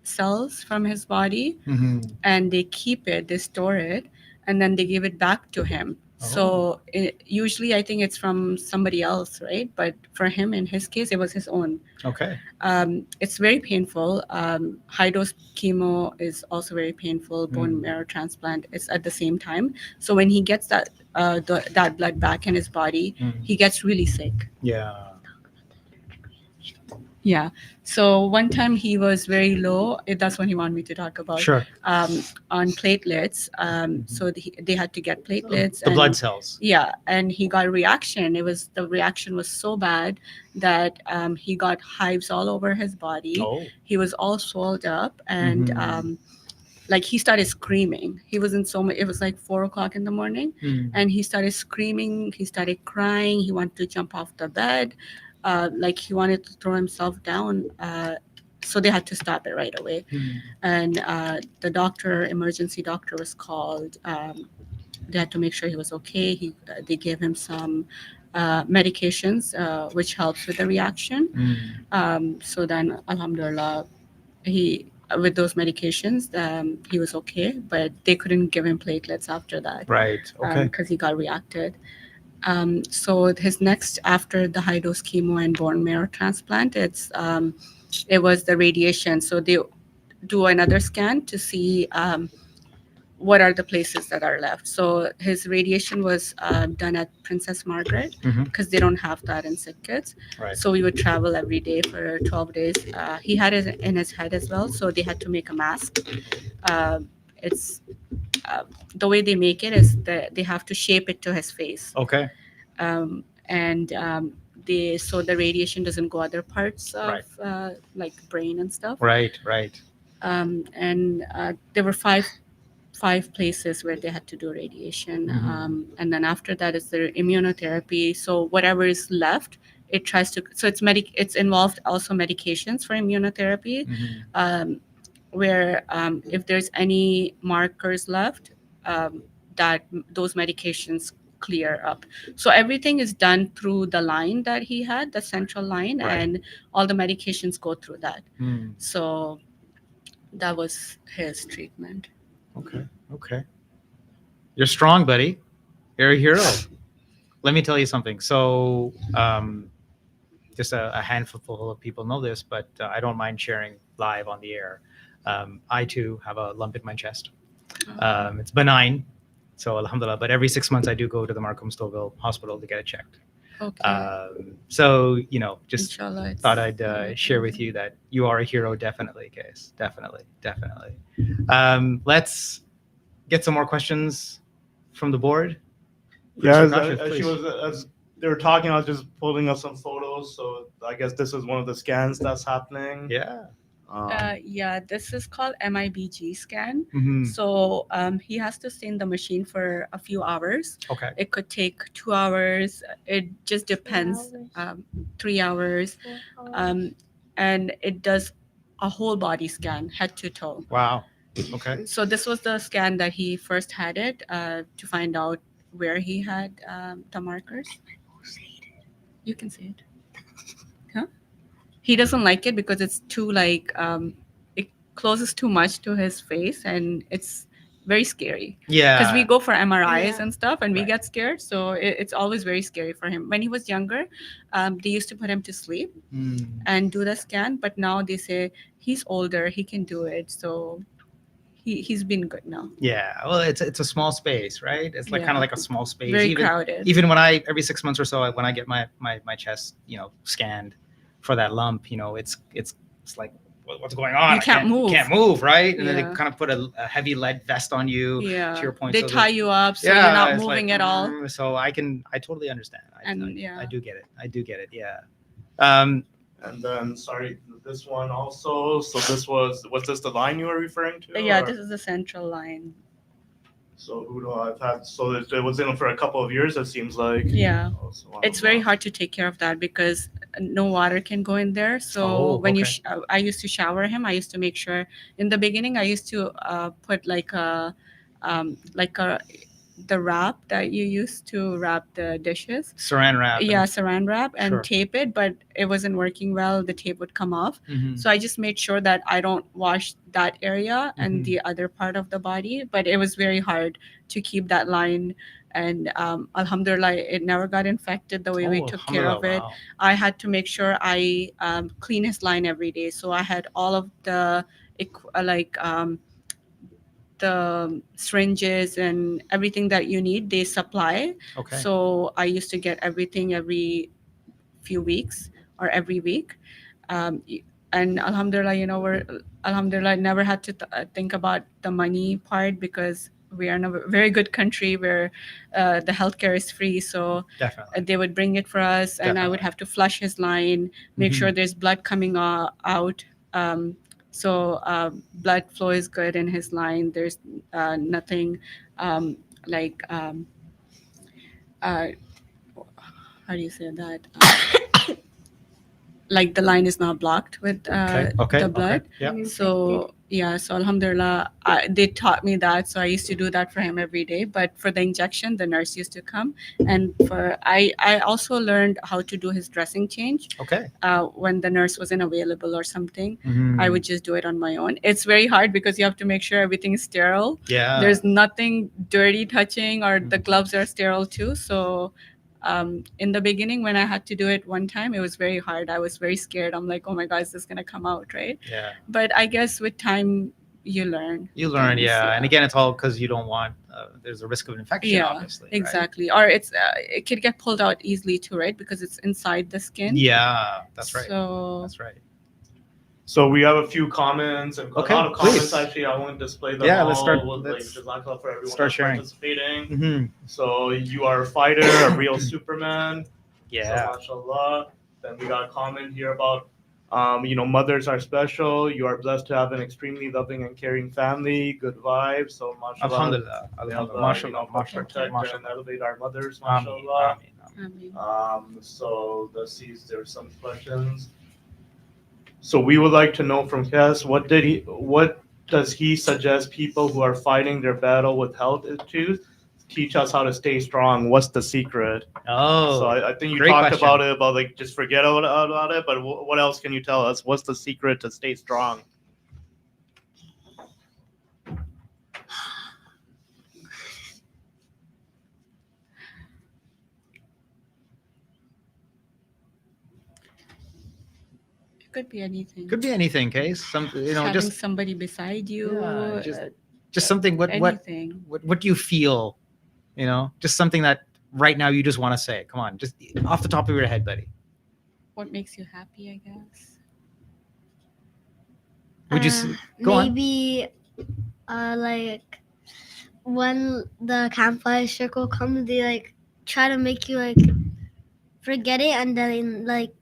cells from his body Mhm. and they keep it, they store it, and then they give it back to him. So usually I think it's from somebody else, right? But for him, in his case, it was his own. Okay. It's very painful. High dose chemo is also very painful. Bone marrow transplant is at the same time. So when he gets that that blood back in his body, he gets really sick. Yeah. Yeah. So one time he was very low. That's what he wanted me to talk about. Sure. On platelets. So they had to get platelets. The blood cells. Yeah, and he got a reaction. The reaction was so bad that he got hives all over his body. Oh. He was all swelled up, and like he started screaming. He was in so much. It was like 4 o'clock in the morning, and he started screaming. He started crying. He wanted to jump off the bed. Like he wanted to throw himself down. So they had to stop it right away. And the emergency doctor was called. They had to make sure he was okay. They gave him some medications, which helps with the reaction. So then, Alhumdulillah, with those medications, he was okay, but they couldn't give him platelets after that. Right. Okay. Because he got reacted. So his next, after the high dose chemo and bone marrow transplant, it was the radiation. So they do another scan to see what are the places that are left. So his radiation was done at Princess Margaret, because they don't have that in SickKids. Right. So we would travel every day for 12 days. He had it in his head as well, so they had to make a mask. It's the way they make it is that they have to shape it to his face. Okay. So the radiation doesn't go other parts of like brain and stuff. Right. Right. There were five places where they had to do radiation. And then after that is the immunotherapy. So whatever is left, it tries to. So it's involved also medications for immunotherapy. Where if there's any markers left, that those medications clear up. So everything is done through the line that he had, the central line, and all the medications go through that. So that was his treatment. Okay. Okay. You're strong, buddy. You're a hero. Let me tell you something. So, just a handful of people know this, but I don't mind sharing live on the air. I too have a lump in my chest. It's benign, so Alhamdulillah. But every 6 months, I do go to the Markham Stouffville Hospital to get it checked. Okay. So just Inshallah, thought I'd share with you that you are a hero, definitely, Qais. Definitely. Let's get some more questions from the board. Yeah, Producer, as they were talking, I was just pulling up some photos. So I guess this is one of the scans that's happening. Yeah. Yeah, this is called MIBG scan. Mhm. So he has to stay in the machine for a few hours. Okay. It could take 2 hours. It just depends. 3 hours. And it does a whole body scan, head to toe. Wow. Okay. So this was the scan that he first had it to find out where he had the markers. You can see it. Huh? He doesn't like it because it's too it closes too much to his face and it's very scary. Yeah. Because we go for MRIs and stuff and we Right. get scared. So it's always very scary for him. When he was younger, they used to put him to sleep and do the scan. But now they say he's older, he can do it. So he's been good now. Yeah. Well, it's a small space, right? It's like kind of like a small space. Very crowded. Even when every 6 months or so, when I get my chest, scanned for that lump, it's like, what's going on? You can't move. Can't move, right? And then Yeah. they kind of put a heavy lead vest on you. Yeah. To your point, They so tie you up so you're not it's moving like, at all. So I totally understand. And I do get it. Yeah. And then, sorry, this one also. So this was this the line you were referring to? Yeah, or- this is the central line. So who do I've had? So it was in for a couple of years. It seems like. Yeah. Oh, so It's very hard to take care of that because no water can go in there. So Oh, when okay. I used to shower him, I used to make sure in the beginning I used to put like the wrap that you used to wrap the dishes. Saran wrap. Yeah, saran wrap and Sure. tape it, but it wasn't working well. The tape would come off. Mhm. So I just made sure that I don't wash that area Mhm. and the other part of the body. But it was very hard to keep that line. And Alhamdulillah, it never got infected the way we Oh, took care of it. wow. I had to make sure I clean his line every day. So I had all of the the syringes and everything that you need, they supply. Okay. So I used to get everything every few weeks or every week. And Alhamdulillah, Alhamdulillah, never had to think about the money part because we are in a very good country where the healthcare is free. So Definitely. they would bring it for us, and I would Definitely. have to flush his line, make Mhm. sure there's blood coming out. So blood flow is good in his line. There's nothing like how do you say that? Like the line is not blocked with Okay. the blood. Okay. Yeah. So so Alhamdulillah, they taught me that. So I used to do that for him every day. But for the injection, the nurse used to come, and I also learned how to do his dressing change. Okay. When the nurse wasn't available or something, Mhm. I would just do it on my own. It's very hard because you have to make sure everything is sterile. Yeah. There's nothing dirty touching, or the gloves are sterile too. So in the beginning, when I had to do it one time, it was very hard. I was very scared. I'm like, oh my God, is this going to come out, right? Yeah. But I guess with time, you learn. You learn, things, yeah. And again, it's all because you don't want. There's a risk of infection, Yeah, obviously. right? exactly. Or it could get pulled out easily too, right? Because it's inside the skin. Yeah, that's right. So That's right. So we have a few comments and Okay, a lot of comments. please. Actually, I won't display them Yeah, all. let's start- With, let's Jazakallah for everyone start that's sharing. participating. Mm-hmm. So you are a fighter, a real Superman. Yeah. So, mashallah. Then we got a comment here about, mothers are special. You are blessed to have an extremely loving and caring family. Good vibes. So, mashallah. Alhamdulillah. May Alhamdulillah. Allah, Mashallah. protect and Mashallah. elevate our mothers. Ameen. Mashallah. Ameen. I mean, So let's see if there's some questions. So we would like to know from Kes, what does he suggest people who are fighting their battle with health issues teach us how to stay strong? What's the secret? Oh. So I think you great talked question. about it, about like just forget about it. But what else can you tell us? What's the secret to stay strong? it could be anything. Could be anything, Case. Some, Having just somebody beside you. Yeah, just something. What anything. what do you feel? Just something that right now you just want to say. Come on, just off the top of your head, buddy. What makes you happy, I guess. Would you go on? maybe like when the campfire circle comes, they like try to make you like forget it, and then like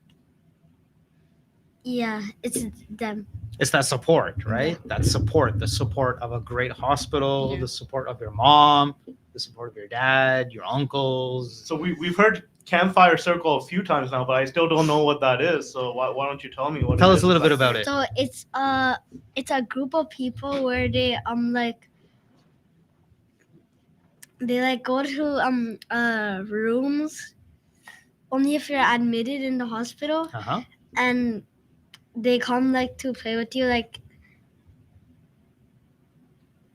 it's them. It's that support, right? That support, the support of a great hospital, Yeah. the support of your mom, the support of your dad, your uncles. So we've heard campfire circle a few times now, but I still don't know what that is. So why don't you tell me what? Tell it us is a little bit exactly? about it. So it's a group of people where they like go to rooms only if you're admitted in the hospital, Uh-huh. and they come like to play with you, like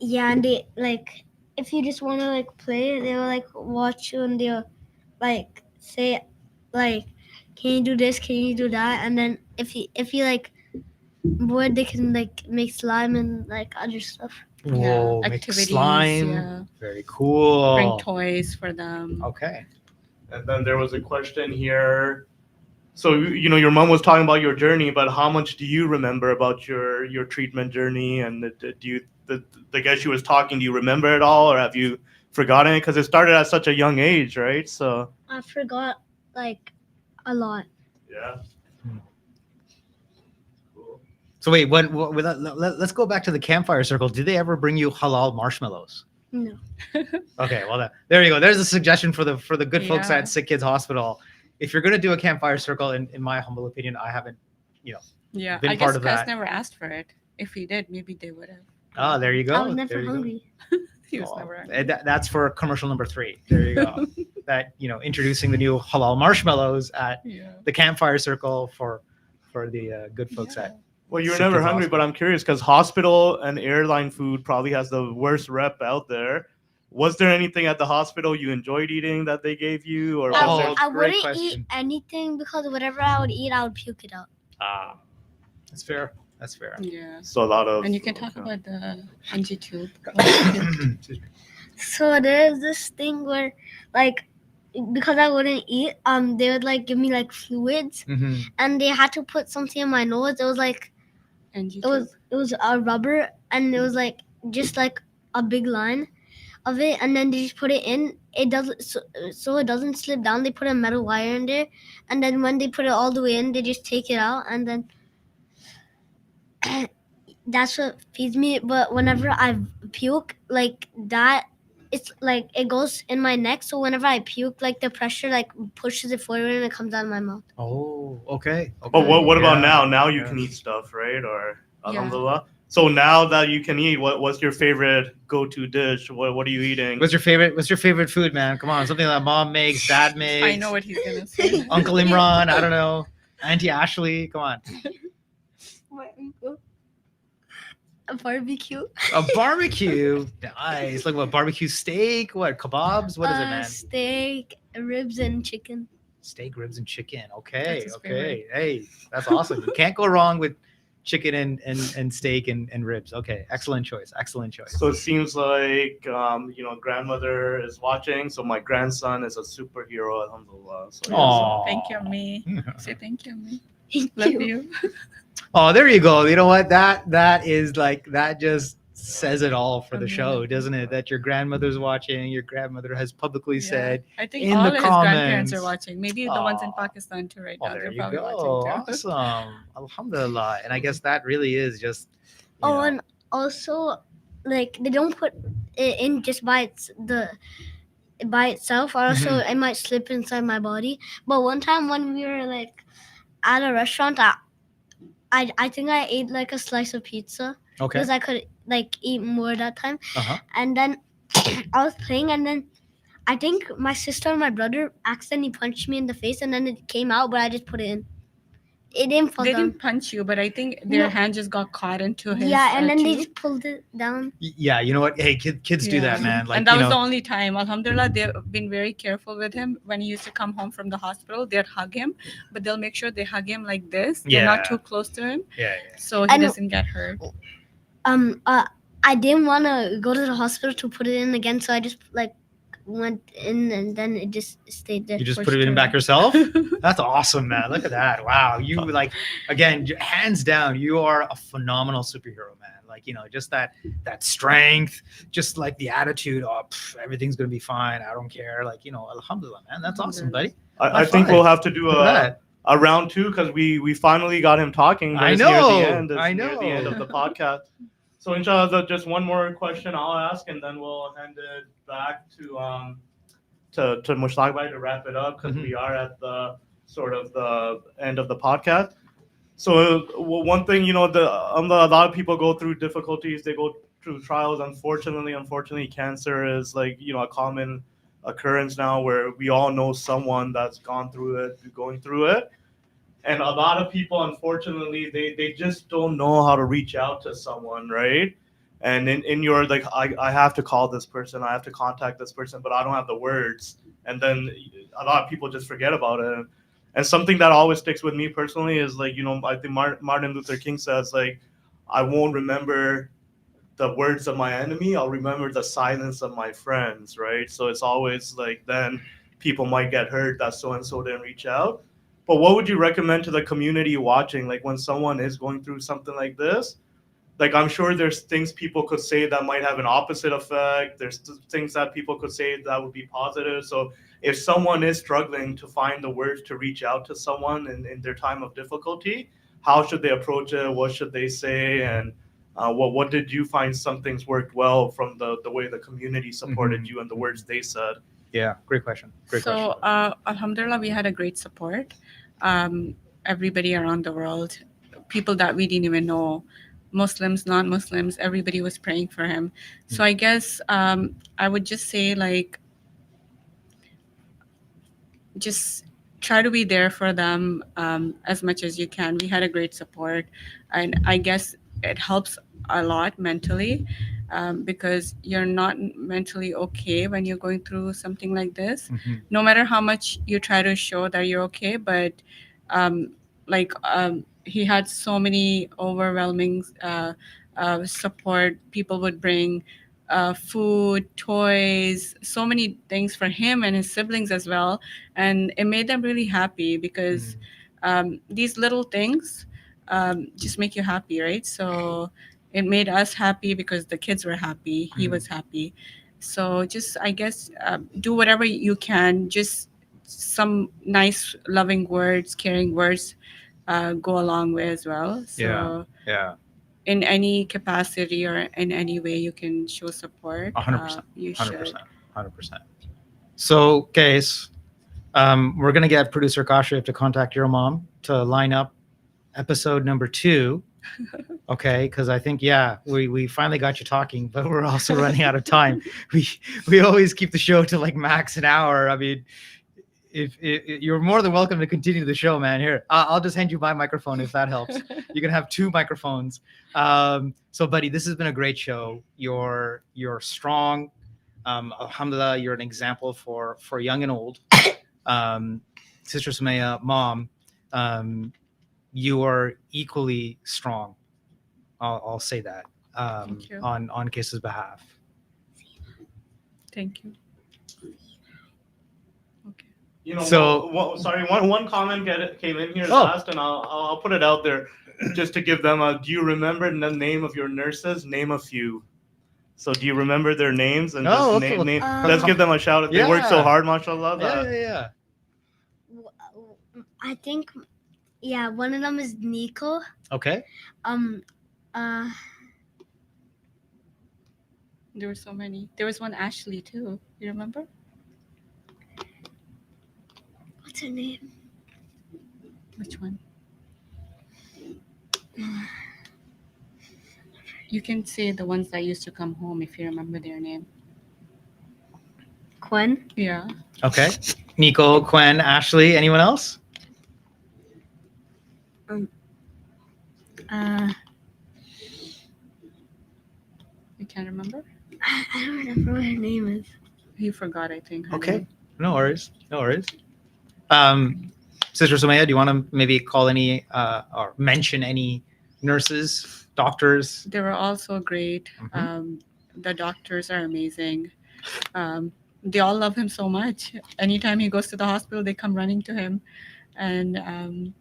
and they like if you just want to like play, they will like watch you, and they'll like say like, can you do this, can you do that, and then if you like bored, they can like make slime and like other stuff. Whoa, make activities, slime. yeah. Very cool. Bring toys for them. Okay. And then there was a question here. So your mom was talking about your journey, but how much do you remember about your treatment journey? And do you the guy she was talking? Do you remember it all, or have you forgotten it? Because it started at such a young age, right? So I forgot like a lot. yeah. So wait, let's go back to the campfire circle. Did they ever bring you halal marshmallows? No. Okay, well, there you go. There's a suggestion for the good folks Yeah. at SickKids Hospital. If you're gonna do a campfire circle, in my humble opinion, I haven't, Yeah, been I part guess of Gus that. never asked for it. If he did, maybe they would have. Oh, there you go. I was never There you go. hungry. He was Oh, never. that's for commercial number 3. There you go. That introducing the new halal marshmallows at Yeah. the campfire circle for the good folks Yeah. at. Well, you were SickKids never hungry, Hospital. but I'm curious because hospital and airline food probably has the worst rep out there. Was there anything at the hospital you enjoyed eating that they gave you, or was Oh, there? I great wouldn't eat question. anything because whatever I would eat, I would puke it out. Ah, that's fair. That's fair. Yeah. So a lot of. And you can talk about the NG tube. So there's this thing where, like, because I wouldn't eat, they would like give me like fluids, Mhm. and they had to put something in my nose. It was like NG it tube. was a rubber, and it was like just like a big line of it, and then they just put it in. It doesn't so it doesn't slip down. They put a metal wire in there, and then when they put it all the way in, they just take it out, and then that's what feeds me. But whenever I puke like that, it's like it goes in my neck. So whenever I puke, like the pressure like pushes it forward and it comes out of my mouth. Oh, okay. But what about Yeah, now? Now you yeah. can eat stuff, right? Or Yeah. Alhumdulillah. So now that you can eat, what's your favorite go-to dish? What are you eating? What's your favorite food, man? Come on, something that mom makes, dad makes. I know what he's gonna say. Uncle Imran. I don't know. Auntie Ashley. Come on. My uncle. A barbecue. A barbecue. Nice. Like what? Barbecue steak? What? Kebabs? What is it, man? Steak, ribs, and chicken. Steak, ribs, and chicken. Okay. That's his Okay. Hey, that's awesome. You can't go wrong with chicken and steak and ribs. Okay. Excellent choice. Excellent choice. So it seems like grandmother is watching. So my grandson is a superhero, Alhamdulillah. So Aw. Thank you, me. Say thank you, me. Thank Love you. you. Oh, there you go. You know what? That is like that just says it all for the show, doesn't it? That your grandmother's watching. Your grandmother has publicly Yeah. said. I think in all the of his grandparents comments. are watching. Maybe the ones in Aw. Pakistan too right Oh, now. there They're you probably go. watching too. Awesome. Alhamdulillah. And I guess that really is just. you know, And also, like they don't put it in just by itself. Also, Mhm. it might slip inside my body. But one time when we were like at a restaurant, I think I ate like a slice of pizza Okay. because I could like eat more that time. Uh-huh. And then I was playing, and then I think my sister and my brother accidentally punched me in the face, and then it came out, but I just put it in. It didn't fall They down. didn't punch you, but I think their No. hand just got caught into his. Yeah, and then they tube. just pulled it down. Yeah, you know what? Hey, kids do that, Yeah. man. Like, and that you was know, the only time. Alhamdulillah, they've been very careful with him. When he used to come home from the hospital, they'd hug him, but they'll make sure they hug him like this. They're Yeah. not too close to him, yeah. so he And- doesn't get hurt. I didn't want to go to the hospital to put it in again, so I just like went in, and then it just stayed there. You just Pushed put it in her. back yourself? That's awesome, man. Look at that. Wow. You like, again, hands down, you are a phenomenal superhero, man. Like, just that strength, just like the attitude. Oh, everything's going to be fine. I don't care. Like, alhamdulillah, man. That's awesome, buddy. I think we'll have to do Look at a round 2 because we finally got him talking. But I it's near know, the end. It's I near the end know. of the podcast. So inshallah, just one more question I'll ask, and then we'll hand it back to Mushtaq bhai to wrap it up because Mhm. we are at the sort of the end of the podcast. So one thing, a lot of people go through difficulties. They go through trials. Unfortunately, cancer is like a common occurrence now where we all know someone that's gone through it, going through it. And a lot of people, unfortunately, they just don't know how to reach out to someone, right? And in your like, I have to call this person, I have to contact this person, but I don't have the words. And then a lot of people just forget about it. And something that always sticks with me personally is like, I think Martin Luther King says like, I won't remember the words of my enemy, I'll remember the silence of my friends, right? So it's always like then people might get hurt that so and so didn't reach out. But what would you recommend to the community watching? Like when someone is going through something like this, like I'm sure there's things people could say that might have an opposite effect. There's things that people could say that would be positive. So if someone is struggling to find the words to reach out to someone in their time of difficulty, how should they approach it? What should they say? And what did you find some things worked well from the way the community supported you and the words they said? Yeah, great question. Great question. So, Alhamdulillah, we had a great support. Everybody around the world, people that we didn't even know, Muslims, non-Muslims, everybody was praying for him. So I guess I would just say, like, just try to be there for them as much as you can. We had a great support, and I guess it helps a lot mentally because you're not mentally okay when you're going through something like this. No matter how much you try to show that you're okay, but he had so many overwhelming support. People would bring food, toys, so many things for him and his siblings as well. And it made them really happy because these little things just make you happy, right? So it made us happy because the kids were happy. He was happy. So just, I guess, do whatever you can. Just some nice, loving words, caring words go a long way as well. So Yeah. in any capacity or in any way you can show support, 100%. you 100%. should. 100%. So, Qais, we're going to get producer Kashif to contact your mom to line up episode number 2. Okay, because I think we finally got you talking, but we're also running out of time. We always keep the show to like max an hour. I mean, if you're more than welcome to continue the show, man. Here, I'll just hand you my microphone if that helps. You can have 2 microphones. So, buddy, this has been a great show. You're strong. Alhamdulillah, you're an example for young and old. Sister Sumaya, mom, you are equally strong. I'll say that Thank you. on Qais's behalf. Thank you. Okay. You know, So- one comment came in here Oh. last, and I'll put it out there just to give them a. Do you remember the name of your nurses? Name a few. So do you remember their names? And Oh, just okay. name. Let's give them a shout out. They work so Yeah. hard, mashallah. Yeah. I think, yeah, one of them is Nico. Okay. There were so many. There was one Ashley too. You remember? What's her name? Which one? You can say the ones that used to come home if you remember their name. Quinn. Yeah. Okay. Nico, Quen, Ashley, anyone else? You can't remember? I don't remember what her name is. You forgot, I think. her Okay. name. No worries. Sister Sumaya, do you want to maybe call any or mention any nurses, doctors? They were all so great. Mhm. The doctors are amazing. They all love him so much. Anytime he goes to the hospital, they come running to him. And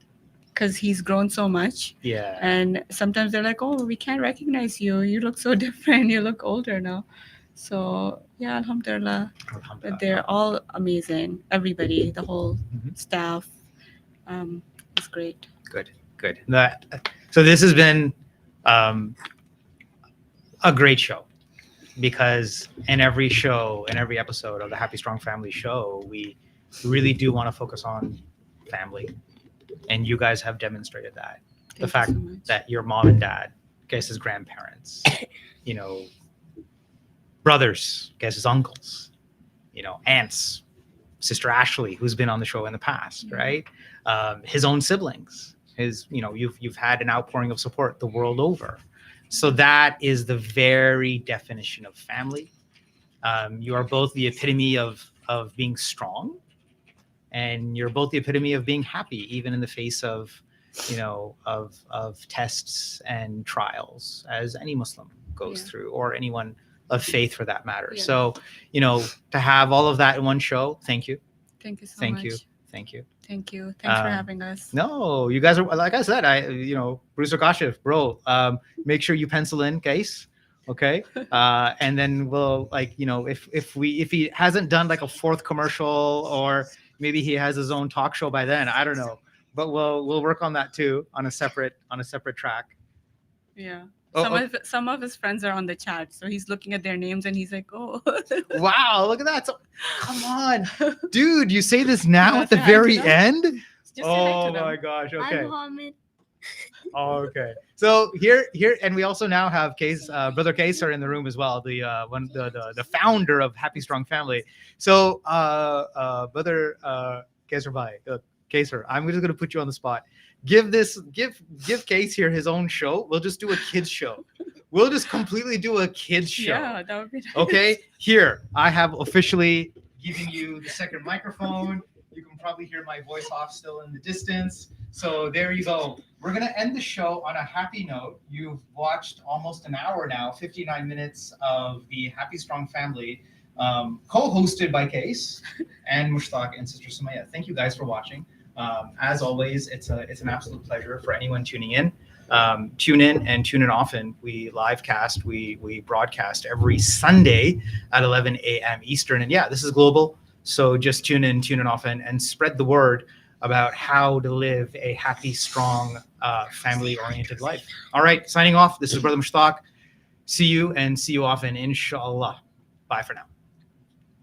because he's grown so much. Yeah. And sometimes they're like, oh, we can't recognize you. You look so different. You look older now. So, yeah, Alhamdulillah. But they're all amazing. Everybody, the whole staff is great. Good. So this has been a great show, because in every show, in every episode of the Happy Strong Family show, we really do want to focus on family, and you guys have demonstrated that. Thank The you fact so much. that your mom and dad, Qais's grandparents, brothers, Qais's uncles, aunts, Sister Ashley, who's been on the show in the past, right? His own siblings, you've had an outpouring of support the world over. So that is the very definition of family. You are both the epitome of being strong, and you're both the epitome of being happy, even in the face of tests and trials, as any Muslim goes through, or anyone of faith for that matter. So, to have all of that in one show, thank you. Thank you so Thank much. you. Thank you. Thank you. Thanks for Um, having us. No, you guys are, like I said, Bruce Kashif, bro, make sure you pencil in Qais, okay? And then we'll, if he hasn't done like a fourth commercial, or maybe he has his own talk show by then, I don't know, but we'll work on that too on a separate track. Yeah. Oh, Some of his friends are on the chat, so he's looking at their names and he's like, "Oh, wow, look at that! So, come on, dude, you say this now Yeah, at the say hi to very them. end? just say hi Oh to them." my gosh! Okay. I'm Hamid. Oh, okay. So here, and we also now have brother Qais in the room as well. The founder of Happy Strong Family. So, brother Qais bhai, Qais, I'm just gonna put you on the spot. Give Qais here his own show. We'll just do a kids show. We'll just completely do a kids show. Yeah, that would be nice. Okay. Here, I have officially given you the second microphone. You can probably hear my voice off still in the distance. So there you go. We're going to end the show on a happy note. You've watched almost an hour now, 59 minutes of the Happy Strong Family, co-hosted by Qais and Mushtaq and Sister Sumaya. Thank you guys for watching. As always, it's an absolute pleasure for anyone tuning in. Tune in and tune in often. We live cast, we broadcast every Sunday at 11 a.m. Eastern. And yeah, this is global. So just tune in often, and spread the word about how to live a happy, strong, family-oriented life. All right, signing off. This is Brother Mushtaq. See you often, inshallah. Bye for now.